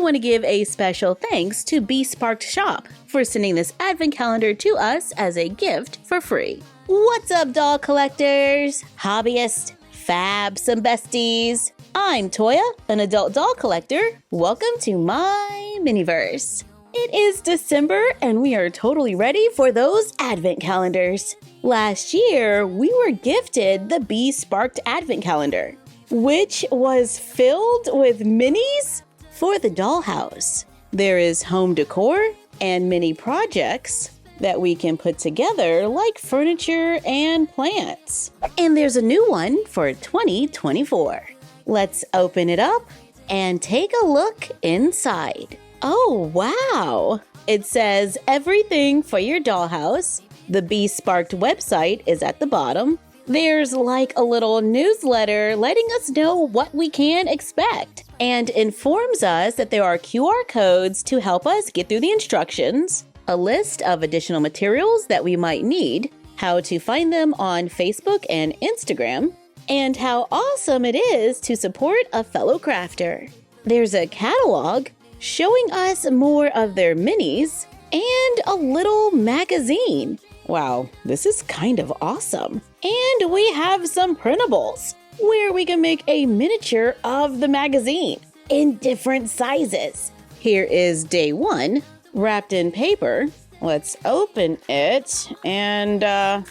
want to give a special thanks to Bee Sparked Shop for sending this advent calendar to us as a gift for free. What's up, doll collectors, hobbyists, fabs, and besties? I'm Toya, an adult doll collector. Welcome to my Miniverse. It is December and we are totally ready for those advent calendars. Last year, we were gifted the Bee Sparked Advent Calendar, which was filled with minis for the dollhouse. There is home decor and mini projects that we can put together like furniture and plants. And there's a new one for 2024. Let's open it up and take a look inside. Oh, wow! It says everything for your dollhouse. The Bee Sparked website is at the bottom. There's like a little newsletter letting us know what we can expect and informs us that there are QR codes to help us get through the instructions, a list of additional materials that we might need, how to find them on Facebook and Instagram, and how awesome it is to support a fellow crafter. There's a catalog showing us more of their minis and a little magazine. Wow, this is kind of awesome. And we have some printables where we can make a miniature of the magazine in different sizes. Here is day 1, wrapped in paper. Let's open it and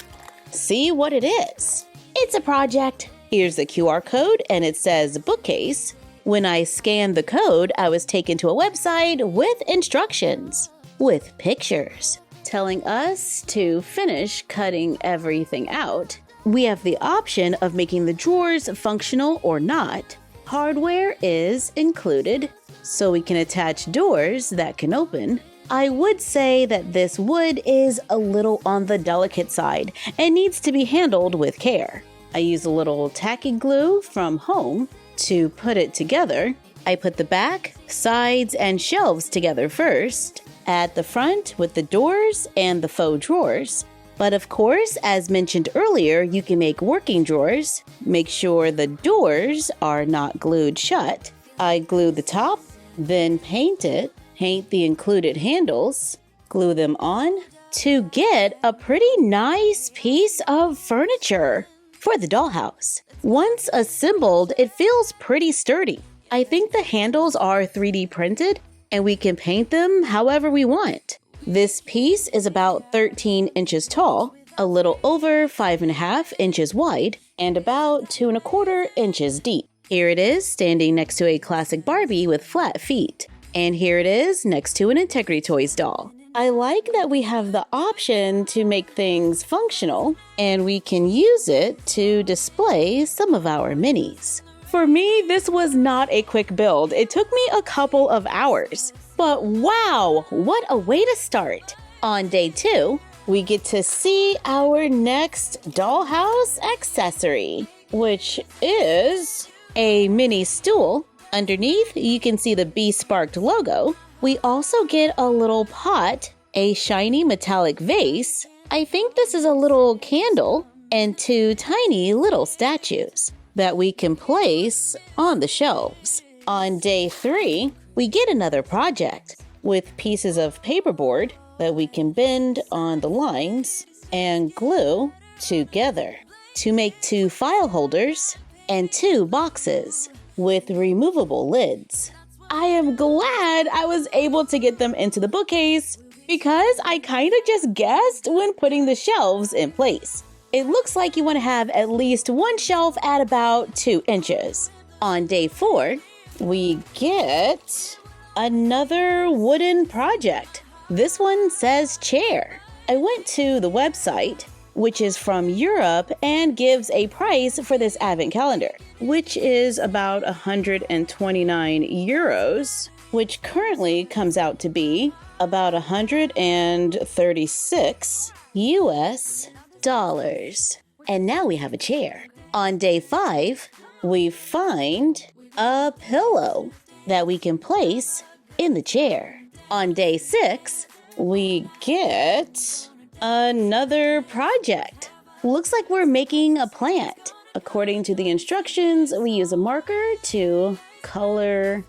see what it is. It's a project. Here's the QR code and it says bookcase. When I scanned the code, I was taken to a website with instructions, with pictures, telling us to finish cutting everything out. We have the option of making the drawers functional or not. Hardware is included, so we can attach doors that can open. I would say that this wood is a little on the delicate side and needs to be handled with care. I use a little tacky glue from home to put it together. I put the back, sides, and shelves together first, at the front with the doors and the faux drawers. But of course, as mentioned earlier, you can make working drawers. Make sure the doors are not glued shut. I glue the top, then paint it, paint the included handles, glue them on to get a pretty nice piece of furniture for the dollhouse. Once assembled, it feels pretty sturdy. I think the handles are 3D printed and we can paint them however we want. This piece is about 13 inches tall, a little over 5.5 inches wide, and about 2.25 inches deep. Here it is standing next to a classic Barbie with flat feet. And here it is next to an Integrity Toys doll. I like that we have the option to make things functional, and we can use it to display some of our minis. For me, this was not a quick build. It took me a couple of hours. But wow, what a way to start! On day 2, we get to see our next dollhouse accessory, which is a mini stool. Underneath, you can see the Bee Sparked logo. We also get a little pot, a shiny metallic vase. I think this is a little candle, and 2 tiny little statues that we can place on the shelves. On day 3, we get another project with pieces of paperboard that we can bend on the lines and glue together to make 2 file holders and 2 boxes with removable lids. I am glad I was able to get them into the bookcase because I kind of just guessed when putting the shelves in place. It looks like you want to have at least one shelf at about 2 inches. On day 4, we get another wooden project. This one says chair. I went to the website, which is from Europe and gives a price for this advent calendar, which is about 129 euros, which currently comes out to be about 136 US dollars. And now we have a chair. On day 5, we find a pillow that we can place in the chair. On day 6, we get another project. Looks like we're making a plant. According to the instructions, we use a marker to color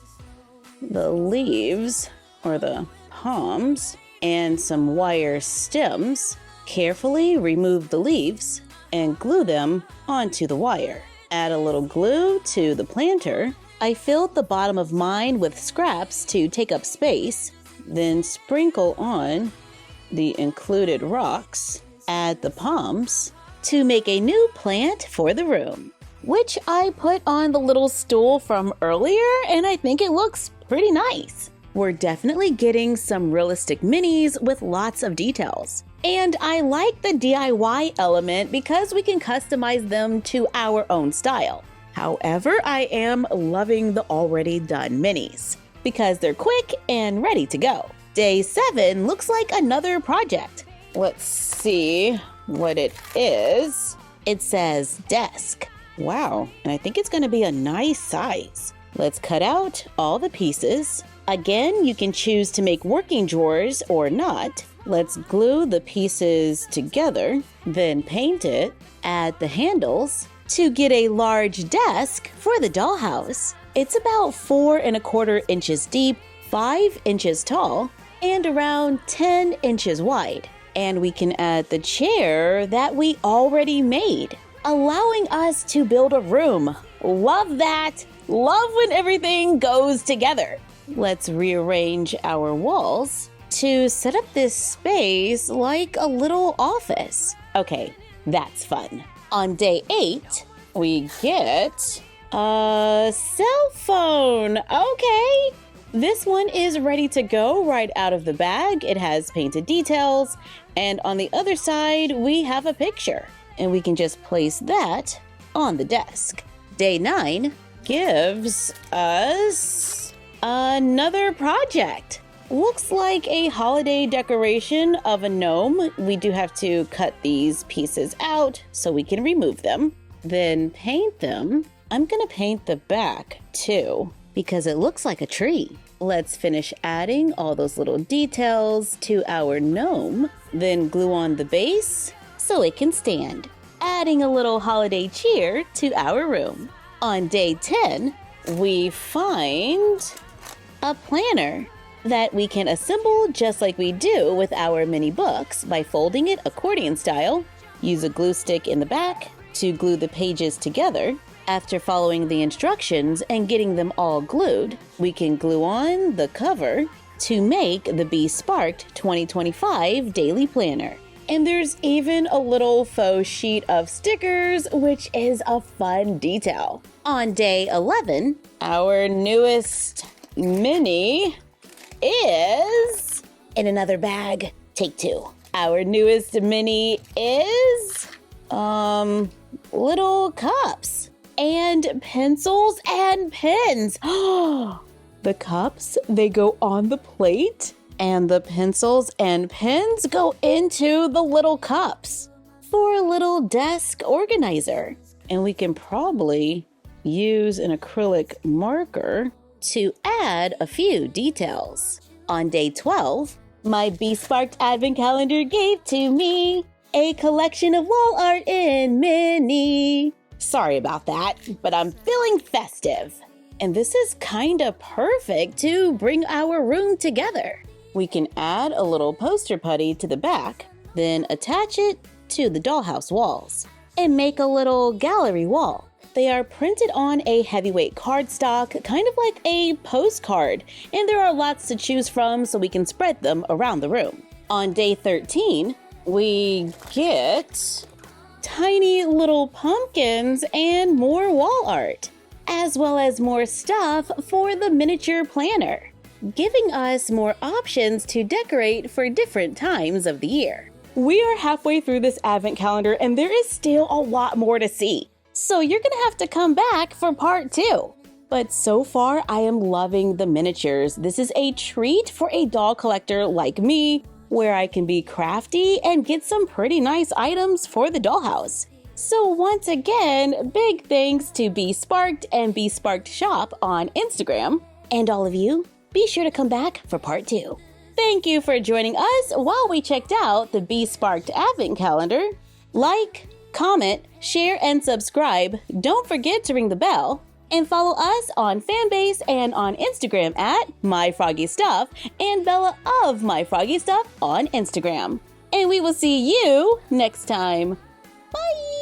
the leaves or the palms and some wire stems. Carefully remove the leaves and glue them onto the wire. Add a little glue to the planter. I filled the bottom of mine with scraps to take up space, then sprinkle on the included rocks. Add the palms to make a new plant for the room, which I put on the little stool from earlier, and I think it looks pretty nice. We're definitely getting some realistic minis with lots of details. And I like the DIY element because we can customize them to our own style. However, I am loving the already done minis because they're quick and ready to go. Day 7 looks like another project. Let's see what it is. It says desk. Wow, and I think it's going to be a nice size. Let's cut out all the pieces. Again, you can choose to make working drawers or not. Let's glue the pieces together, then paint it. Add the handles to get a large desk for the dollhouse. It's about 4 1/4 inches deep, 5 inches tall, and around 10 inches wide. And we can add the chair that we already made, allowing us to build a room. Love that! Love when everything goes together. Let's rearrange our walls to set up this space like a little office. Okay, that's fun. On day 8, we get a cell phone. Okay. This one is ready to go right out of the bag. It has painted details, and on the other side, we have a picture, and we can just place that on the desk. Day 9 gives us another project. Looks like a holiday decoration of a gnome. We do have to cut these pieces out so we can remove them, then paint them. I'm gonna paint the back too because it looks like a tree. Let's finish adding all those little details to our gnome, then glue on the base so it can stand, adding a little holiday cheer to our room. On day 10, we find a planner that we can assemble just like we do with our mini books by folding it accordion style. Use a glue stick in the back to glue the pages together. After following the instructions and getting them all glued, we can glue on the cover to make the Be Sparked 2025 Daily Planner. And there's even a little faux sheet of stickers, which is a fun detail. On day 11, our newest mini is in another bag. Take 2. Our newest mini is little cups and pencils and pens. The cups, they go on the plate, and the pencils and pens go into the little cups for a little desk organizer. And we can probably use an acrylic marker to add a few details. On day 12, my Be Sparked Advent Calendar gave to me a collection of wall art in mini. Sorry about that, but I'm feeling festive. And this is kinda perfect to bring our room together. We can add a little poster putty to the back, then attach it to the dollhouse walls, and make a little gallery wall. They are printed on a heavyweight cardstock, kind of like a postcard, and there are lots to choose from so we can spread them around the room. On day 13, we get tiny little pumpkins and more wall art, as well as more stuff for the miniature planner, giving us more options to decorate for different times of the year. We are halfway through this advent calendar and there is still a lot more to see. So you're gonna have to come back for part 2. But so far, I am loving the miniatures. This is a treat for a doll collector like me, where I can be crafty and get some pretty nice items for the dollhouse. So once again, big thanks to Be Sparked and Be Sparked Shop on Instagram. And all of you, be sure to come back for part 2. Thank you for joining us while we checked out the Be Sparked Advent Calendar. Like, comment, share, and subscribe. Don't forget to ring the bell. And follow us on Fanbase and on Instagram at MyFroggyStuff and Bella of MyFroggyStuff on Instagram. And we will see you next time. Bye!